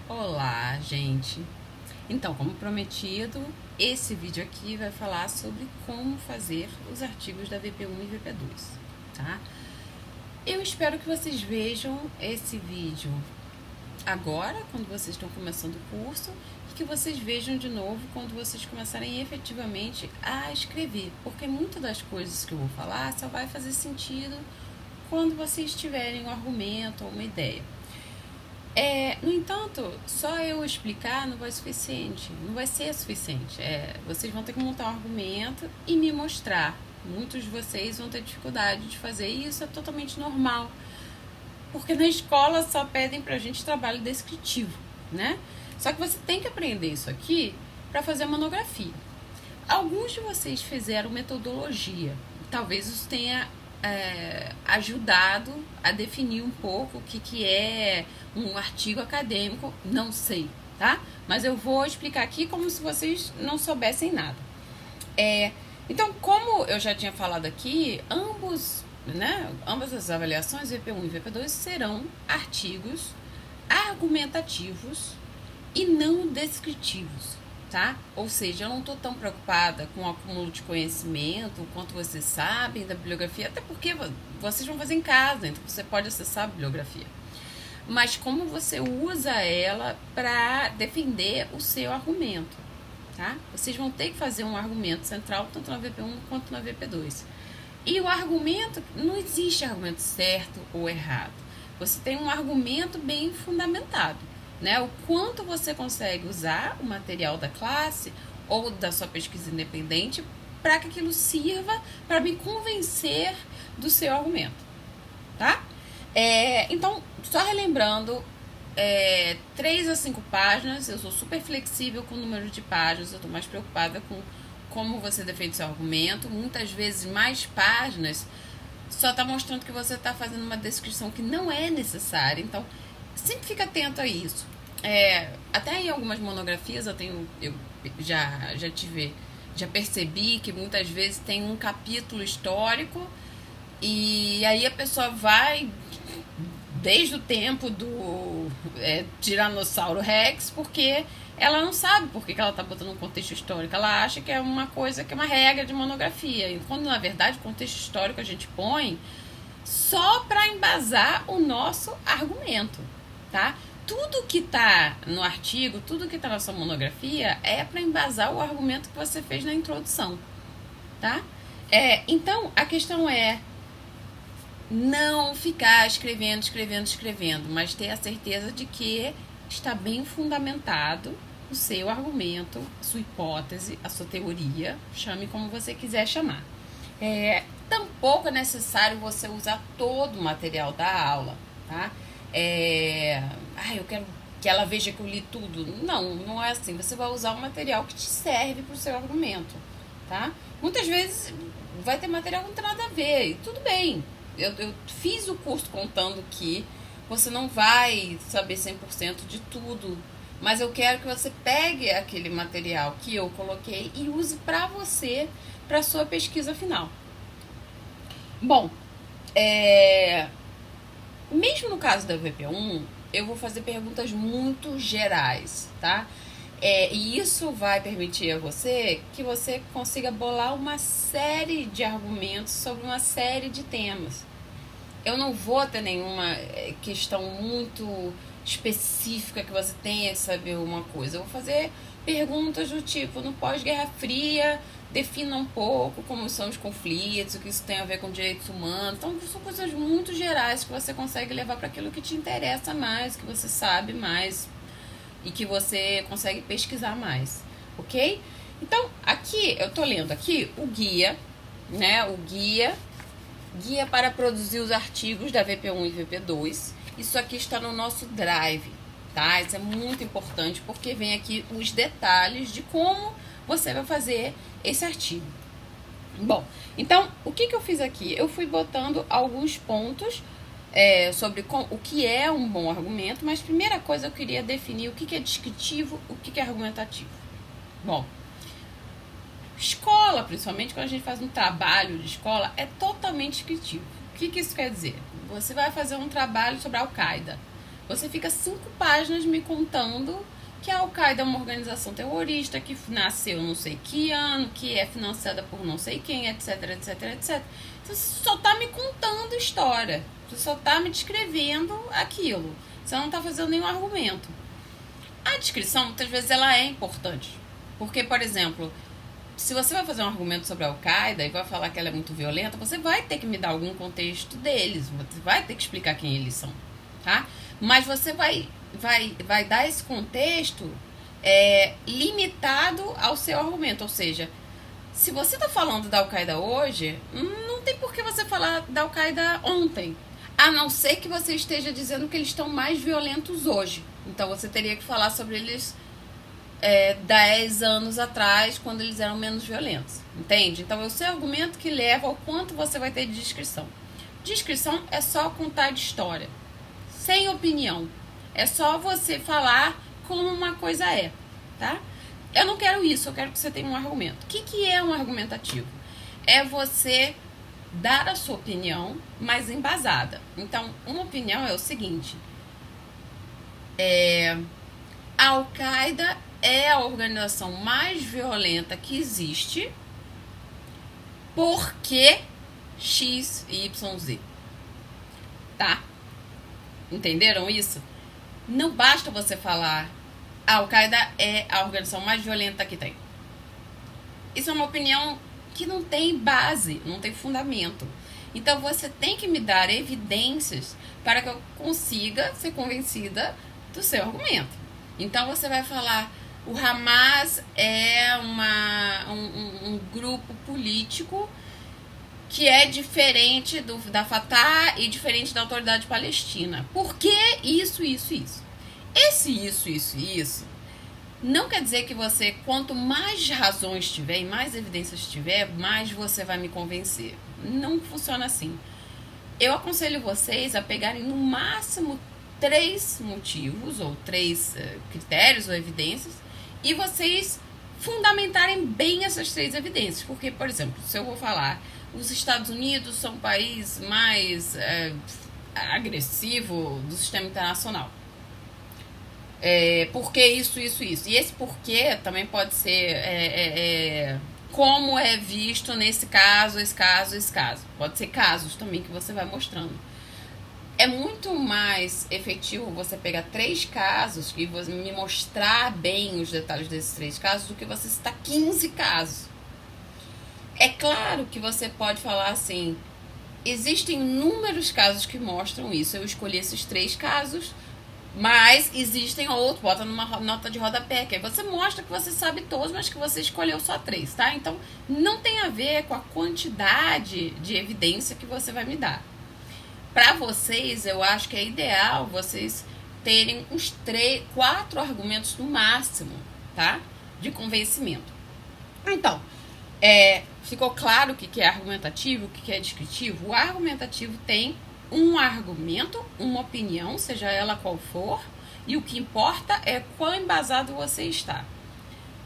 Olá, gente! Então, como prometido, esse vídeo aqui vai falar sobre como fazer os artigos da VP1 e VP2, tá? Eu espero que vocês vejam esse vídeo agora, quando vocês estão começando o curso, e que vocês vejam de novo quando vocês começarem efetivamente a escrever, porque muitas das coisas que eu vou falar só vai fazer sentido quando vocês tiverem um argumento ou uma ideia. No entanto, só eu explicar não vai ser suficiente. Vocês vão ter que montar um argumento e me mostrar. Muitos de vocês vão ter dificuldade de fazer e isso é totalmente normal, porque na escola só pedem pra gente trabalho descritivo, né? Só que você tem que aprender isso aqui para fazer monografia. Alguns de vocês fizeram metodologia, talvez isso tenha ajudado a definir um pouco o que é um artigo acadêmico, não sei, tá? Mas eu vou explicar aqui como se vocês não soubessem nada. Então, como eu já tinha falado aqui, ambas as avaliações, VP1 e VP2, serão artigos argumentativos e não descritivos, tá? Ou seja, eu não estou tão preocupada com o acúmulo de conhecimento, o quanto vocês sabem da bibliografia, até porque vocês vão fazer em casa, então você pode acessar a bibliografia. Mas como você usa ela para defender o seu argumento, tá? Vocês vão ter que fazer um argumento central, tanto na VP1 quanto na VP2. E o argumento, não existe argumento certo ou errado. Você tem um argumento bem fundamentado, né? O quanto você consegue usar o material da classe ou da sua pesquisa independente para que aquilo sirva para me convencer do seu argumento, tá? Então, só relembrando, 3 a 5 páginas, eu sou super flexível com o número de páginas, eu estou mais preocupada com como você defende seu argumento. Muitas vezes mais páginas só está mostrando que você está fazendo uma descrição que não é necessária, então sempre fica atento a isso. Até em algumas monografias eu já percebi que muitas vezes tem um capítulo histórico e aí a pessoa vai desde o tempo do Tiranossauro Rex, porque ela não sabe por que ela está botando um contexto histórico. Ela acha que é uma coisa, que é uma regra de monografia. E quando, na verdade, o contexto histórico a gente põe só para embasar o nosso argumento, tá? Tudo que está no artigo, tudo que está na sua monografia é para embasar o argumento que você fez na introdução, tá? Então, a questão é não ficar escrevendo, mas ter a certeza de que está bem fundamentado o seu argumento, a sua hipótese, a sua teoria, chame como você quiser chamar. Tampouco é necessário você usar todo o material da aula, tá? Eu quero que ela veja que eu li tudo. Não é assim. Você vai usar o material que te serve para o seu argumento, tá? Muitas vezes vai ter material que não tem nada a ver, e tudo bem. Eu fiz o curso contando que você não vai saber 100% de tudo, mas eu quero que você pegue aquele material que eu coloquei e use para você, para sua pesquisa final. Bom, mesmo no caso da VP1, eu vou fazer perguntas muito gerais, tá? E isso vai permitir a você que você consiga bolar uma série de argumentos sobre uma série de temas. Eu não vou ter nenhuma questão muito específica que você tenha que saber uma coisa. Eu vou fazer perguntas do tipo, no pós-Guerra Fria, defina um pouco como são os conflitos, o que isso tem a ver com direitos humanos. Então, são coisas muito gerais que você consegue levar para aquilo que te interessa mais, que você sabe mais e que você consegue pesquisar mais, ok? Então, aqui, eu tô lendo aqui o guia, né? O guia para produzir os artigos da VP1 e VP2. Isso aqui está no nosso Drive, tá? Isso é muito importante porque vem aqui os detalhes de como você vai fazer esse artigo. Bom, então, o que eu fiz aqui? Eu fui botando alguns pontos sobre o que é um bom argumento, mas primeira coisa eu queria definir o que é descritivo, o que é argumentativo. Bom, escola, principalmente quando a gente faz um trabalho de escola, é totalmente descritivo. O que isso quer dizer? Você vai fazer um trabalho sobre a Al-Qaeda. Você fica 5 páginas me contando que a Al-Qaeda é uma organização terrorista, que nasceu não sei que ano, que é financiada por não sei quem, etc, etc, etc. Você só tá me contando história. Você só tá me descrevendo aquilo. Você não tá fazendo nenhum argumento. A descrição, muitas vezes, ela é importante. Porque, por exemplo, se você vai fazer um argumento sobre a Al-Qaeda e vai falar que ela é muito violenta, você vai ter que me dar algum contexto deles. Você vai ter que explicar quem eles são, tá? Mas você vai dar esse contexto limitado ao seu argumento. Ou seja, se você está falando da Al-Qaeda hoje, não tem por que você falar da Al-Qaeda ontem. A não ser que você esteja dizendo que eles estão mais violentos hoje. Então você teria que falar sobre eles 10 anos atrás, quando eles eram menos violentos. Entende? Então é o seu argumento que leva ao quanto você vai ter de descrição. Descrição é só contar de história. Sem opinião. É só você falar como uma coisa é, tá? Eu não quero isso, eu quero que você tenha um argumento. O que é um argumentativo? É você dar a sua opinião, mas embasada. Então, uma opinião é o seguinte. A Al-Qaeda é a organização mais violenta que existe porque X, Y, Z. Tá? Entenderam isso? Não basta você falar a Al-Qaeda é a organização mais violenta que tem. Isso é uma opinião que não tem base, não tem fundamento. Então você tem que me dar evidências para que eu consiga ser convencida do seu argumento. Então você vai falar, o Hamas é um grupo político que é diferente da Fatah e diferente da Autoridade Palestina. Por que isso, isso, isso? Esse isso não quer dizer que você, quanto mais razões tiver e mais evidências tiver, mais você vai me convencer. Não funciona assim. Eu aconselho vocês a pegarem no máximo 3 motivos ou 3 critérios ou evidências e vocês fundamentarem bem essas 3 evidências. Porque, por exemplo, se eu vou falar os Estados Unidos são o país mais agressivo do sistema internacional. Porque isso. E esse porquê também pode ser como é visto nesse caso, esse caso. Pode ser casos também que você vai mostrando. É muito mais efetivo você pegar 3 casos e você me mostrar bem os detalhes desses 3 casos do que você citar 15 casos. É claro que você pode falar assim, existem inúmeros casos que mostram isso. Eu escolhi esses 3 casos, mas existem outros, bota numa nota de rodapé, que aí você mostra que você sabe todos, mas que você escolheu só 3, tá? Então, não tem a ver com a quantidade de evidência que você vai me dar. Para vocês, eu acho que é ideal vocês terem uns 4 argumentos no máximo, tá? De convencimento. Então, ficou claro o que é argumentativo, o que é descritivo? O argumentativo tem um argumento, uma opinião, seja ela qual for, e o que importa é quão embasado você está.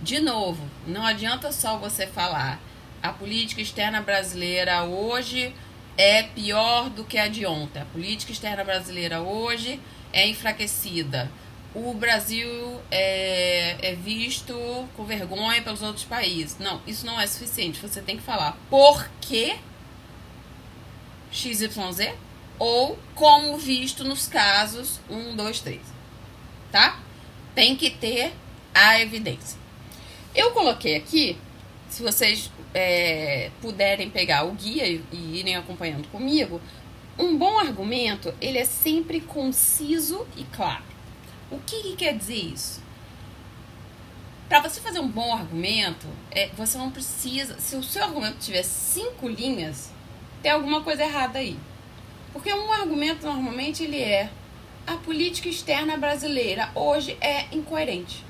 De novo, não adianta só você falar a política externa brasileira hoje é pior do que a de ontem. A política externa brasileira hoje é enfraquecida. O Brasil é visto com vergonha pelos outros países. Não, isso não é suficiente. Você tem que falar por que XYZ ou como visto nos casos 1, 2, 3. Tá? Tem que ter a evidência. Eu coloquei aqui, se vocês puderem pegar o guia e irem acompanhando comigo, um bom argumento, ele é sempre conciso e claro. O que quer dizer isso? Para você fazer um bom argumento, você não precisa... Se o seu argumento tiver 5 linhas, tem alguma coisa errada aí. Porque um argumento, normalmente, ele a política externa brasileira hoje é incoerente.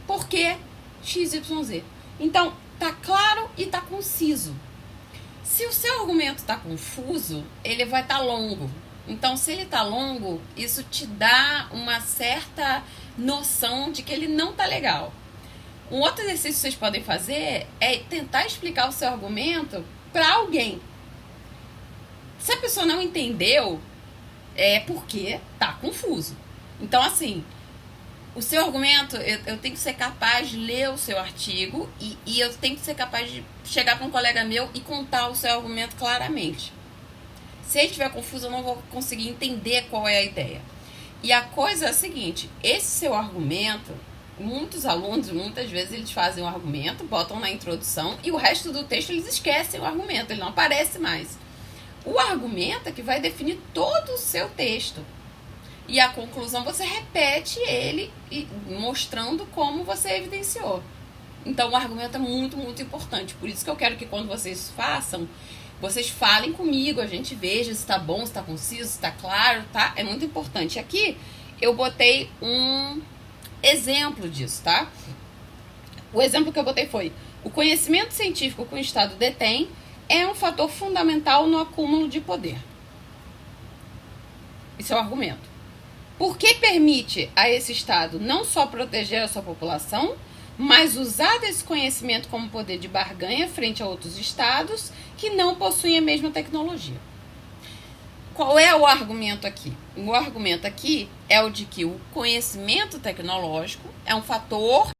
Por que XYZ? Então, tá claro e tá conciso. Se o seu argumento tá confuso, ele vai estar longo. Então, se ele está longo, isso te dá uma certa noção de que ele não está legal. Um outro exercício que vocês podem fazer é tentar explicar o seu argumento para alguém. Se a pessoa não entendeu, É porque tá confuso. Então, assim, o seu argumento, eu tenho que ser capaz de ler o seu artigo e eu tenho que ser capaz de chegar para um colega meu e contar o seu argumento claramente. Se ele estiver confuso, eu não vou conseguir entender qual é a ideia. E a coisa é a seguinte, esse seu argumento, muitos alunos, muitas vezes, eles fazem um argumento, botam na introdução e o resto do texto eles esquecem o argumento, ele não aparece mais. O argumento é que vai definir todo o seu texto. E a conclusão você repete ele mostrando como você evidenciou. Então o argumento é muito, muito importante. Por isso que eu quero que quando vocês façam, vocês falem comigo, a gente veja se está bom, se está conciso, se está claro, tá? É muito importante. Aqui eu botei um exemplo disso, tá? O exemplo que eu botei foi: o conhecimento científico que o Estado detém é um fator fundamental no acúmulo de poder. Isso é o argumento. Porque permite a esse Estado não só proteger a sua população, mas usar desse conhecimento como poder de barganha frente a outros Estados que não possuem a mesma tecnologia. Qual é o argumento aqui? O argumento aqui é o de que o conhecimento tecnológico é um fator